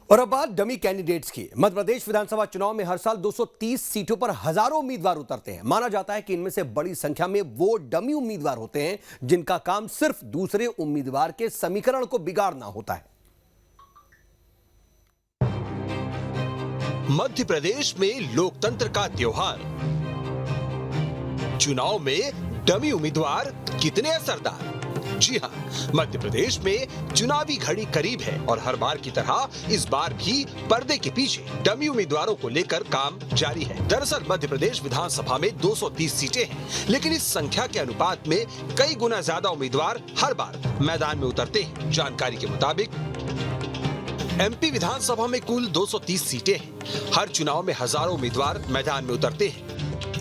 और अब बात डमी कैंडिडेट्स की। मध्य प्रदेश विधानसभा चुनाव में हर साल 230 सीटों पर हजारों उम्मीदवार उतरते हैं। माना जाता है कि इनमें से बड़ी संख्या में वो डमी उम्मीदवार होते हैं जिनका काम सिर्फ दूसरे उम्मीदवार के समीकरण को बिगाड़ना होता है। मध्य प्रदेश में लोकतंत्र का त्योहार, चुनाव में डमी उम्मीदवार कितने असरदार। जी हां, मध्य प्रदेश में चुनावी घड़ी करीब है और हर बार की तरह इस बार भी पर्दे के पीछे डमी उम्मीदवारों को लेकर काम जारी है। दरअसल मध्य प्रदेश विधानसभा में 230 सीटें हैं, लेकिन इस संख्या के अनुपात में कई गुना ज्यादा उम्मीदवार हर बार मैदान में उतरते हैं। जानकारी के मुताबिक एमपी विधानसभा में कुल 230 सीटें हैं। हर चुनाव में हजारों उम्मीदवार मैदान में उतरते हैं।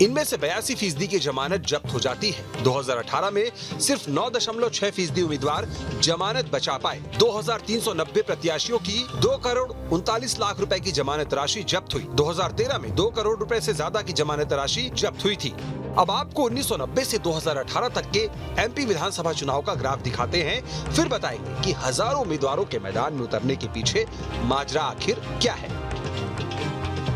इनमें से 82% की जमानत जब्त हो जाती है। 2018 में सिर्फ 9.6% उम्मीदवार जमानत बचा पाए। 2390 प्रत्याशियों की 2 करोड़ 39 लाख रुपए की जमानत राशि जब्त हुई। 2013 में 2 करोड़ रुपए से ज्यादा की जमानत राशि जब्त हुई थी। अब आपको 1990 से 2018 तक के एमपी विधानसभा चुनाव का ग्राफ दिखाते हैं, फिर बताएंगे कि हजारों उम्मीदवारों के मैदान में उतरने के पीछे माजरा आखिर क्या है।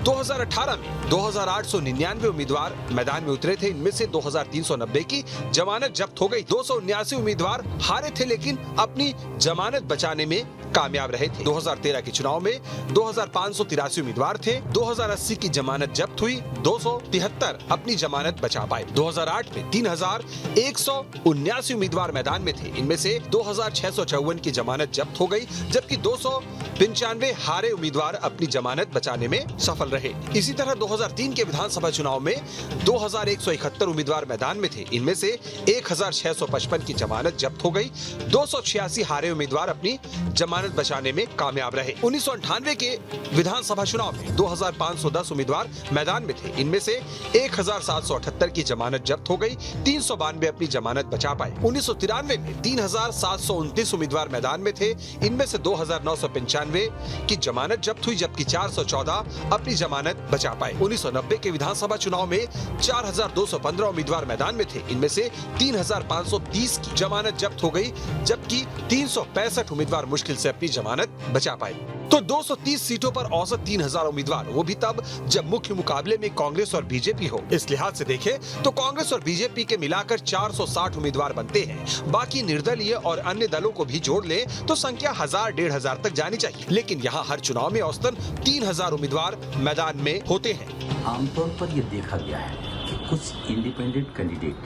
2018 में 2899 उम्मीदवार मैदान में उतरे थे। इनमें से 2390 की जमानत जब्त हो गई। 279 उम्मीदवार हारे थे, लेकिन अपनी जमानत बचाने में कामयाब रहे थे। 2013 के चुनाव में 2583 उम्मीदवार थे। 2080 की जमानत जब्त हुई। 273 अपनी जमानत बचा पाए। 2008 में 3179 उम्मीदवार मैदान में थे। इनमें से 2654 की जमानत जब्त हो गई, जबकि 295 हारे उम्मीदवार अपनी जमानत बचाने में सफल रहे। इसी तरह 2003 के विधानसभा चुनाव में 2171 उम्मीदवार मैदान में थे। इनमें से 1655 की जमानत जब्त हो गई। 286 हारे उम्मीदवार अपनी जमानत बचाने में कामयाब रहे। 1998 के विधानसभा चुनाव में 2510 उम्मीदवार मैदान में थे। इनमें से 1778 की जमानत जब्त हो गई। 392 अपनी जमानत बचा पाए। 1993 में 3729 उम्मीदवार मैदान में थे। इनमें से 2995 की जमानत जब्त हुई, जबकि 414 अपनी जमानत बचा पाए। 1990 के विधानसभा चुनाव में 4215 उम्मीदवार मैदान में थे। इनमें से 3530 की जमानत जब्त हो गई, जबकि 365 उम्मीदवार मुश्किल से अपनी जमानत बचा पाए। तो 230 सीटों पर औसत 3000 उम्मीदवार, वो भी तब जब मुख्य मुकाबले में कांग्रेस और बीजेपी हो। इस लिहाज से देखें तो कांग्रेस और बीजेपी के मिलाकर 460 उम्मीदवार बनते हैं। बाकी निर्दलीय और अन्य दलों को भी जोड़ ले तो संख्या 1000-1500 तक जानी चाहिए। लेकिन यहाँ हर चुनाव में औसतन 3000 उम्मीदवार मैदान में होते हैं। आमतौर पर यह देखा गया है कि कुछ इंडिपेंडेंट कैंडिडेट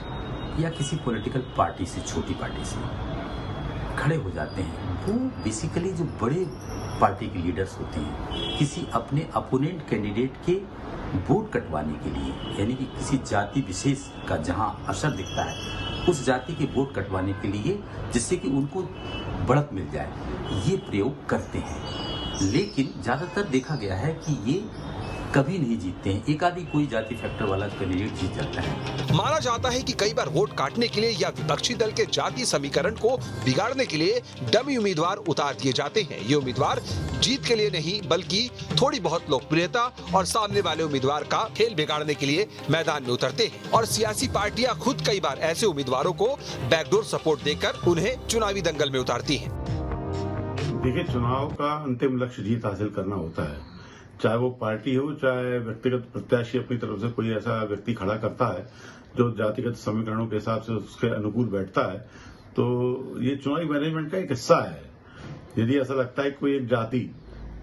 या किसी पॉलिटिकल पार्टी से, छोटी पार्टी से खड़े हो जाते हैं। वो बेसिकली जो बड़े पार्टी के लीडर्स होते हैं, किसी अपने अपोनेंट कैंडिडेट के वोट कटवाने के लिए, यानी कि किसी जाति विशेष का जहां असर दिखता है, उस जाति के वोट कटवाने के लिए, जिससे कि उनको बढ़त मिल जाए, ये प्रयोग करते हैं। लेकिन ज्यादातर देखा गया है कि ये कभी नहीं जीतते हैं। एक आदि कोई जाति फैक्टर वाला कैंडिडेट जीत जाता है। माना जाता है कि कई बार वोट काटने के लिए या विपक्षी दल के जाति समीकरण को बिगाड़ने के लिए डमी उम्मीदवार उतार दिए जाते हैं। ये उम्मीदवार जीत के लिए नहीं, बल्कि थोड़ी बहुत लोकप्रियता और सामने वाले उम्मीदवार का खेल बिगाड़ने के लिए मैदान में उतरते हैं। और सियासी पार्टियां खुद कई बार ऐसे उम्मीदवारों को बैकडोर सपोर्ट देकर उन्हें चुनावी दंगल में उतारती है। देखिए, चुनाव का अंतिम लक्ष्य जीत हासिल करना होता है। चाहे वो पार्टी हो, चाहे व्यक्तिगत प्रत्याशी अपनी तरफ से कोई ऐसा व्यक्ति खड़ा करता है जो जातिगत समीकरणों के हिसाब से उसके अनुकूल बैठता है, तो ये चुनावी मैनेजमेंट का एक हिस्सा है। यदि ऐसा लगता है कि कोई एक जाति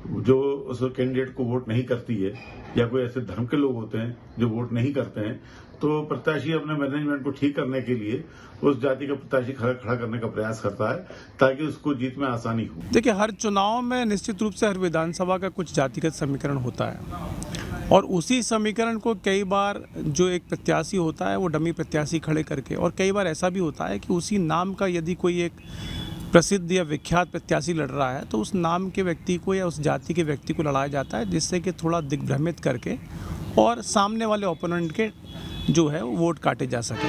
जो उस कैंडिडेट को वोट नहीं करती है, या कोई ऐसे धर्म के लोग होते हैं जो वोट नहीं करते हैं, तो प्रत्याशी अपने मैनेजमेंट को ठीक करने के लिए उस जाति का प्रत्याशी खड़ा करने का प्रयास करता है, ताकि उसको जीत में आसानी हो। देखिए, हर चुनाव में निश्चित रूप से हर विधानसभा का कुछ जातिगत समीकरण होता है, और उसी समीकरण को कई बार जो एक प्रत्याशी होता है वो डमी प्रत्याशी खड़े करके, और कई बार ऐसा भी होता है कि उसी नाम का यदि कोई एक प्रसिद्ध या विख्यात प्रत्याशी लड़ रहा है तो उस नाम के व्यक्ति को या उस जाति के व्यक्ति को लड़ाया जाता है, जिससे कि थोड़ा दिग्भ्रमित करके और सामने वाले ओपोनेंट के जो है वो वोट काटे जा सके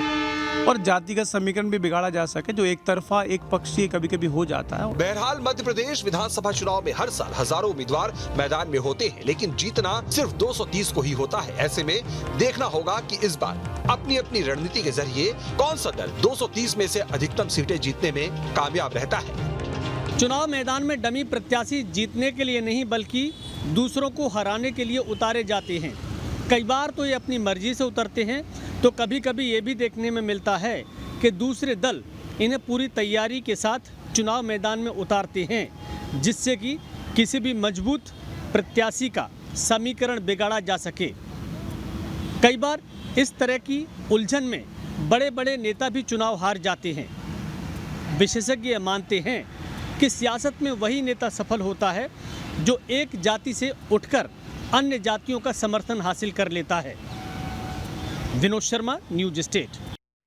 और जातिगत समीकरण भी बिगाड़ा जा सके, जो एक तरफा एक पक्षीय कभी कभी हो जाता है। बहरहाल मध्य प्रदेश विधानसभा चुनाव में हर साल हजारों उम्मीदवार मैदान में होते हैं, लेकिन जीतना सिर्फ 230 को ही होता है। ऐसे में देखना होगा कि इस बार अपनी अपनी रणनीति के जरिए कौन सा दल 230 में से अधिकतम सीटें जीतने में कामयाब रहता है। चुनाव मैदान में डमी प्रत्याशी जीतने के लिए नहीं बल्कि दूसरों को हराने के लिए उतारे जाते हैं। कई बार तो ये अपनी मर्जी से उतरते हैं, तो कभी कभी ये भी देखने में मिलता है कि दूसरे दल इन्हें पूरी तैयारी के साथ चुनाव मैदान में उतारते हैं, जिससे कि किसी भी मजबूत प्रत्याशी का समीकरण बिगाड़ा जा सके। कई बार इस तरह की उलझन में बड़े बड़े नेता भी चुनाव हार जाते हैं। विशेषज्ञ मानते हैं कि सियासत में वही नेता सफल होता है जो एक जाति से उठकर अन्य जातियों का समर्थन हासिल कर लेता है। Vinod Sharma, news state.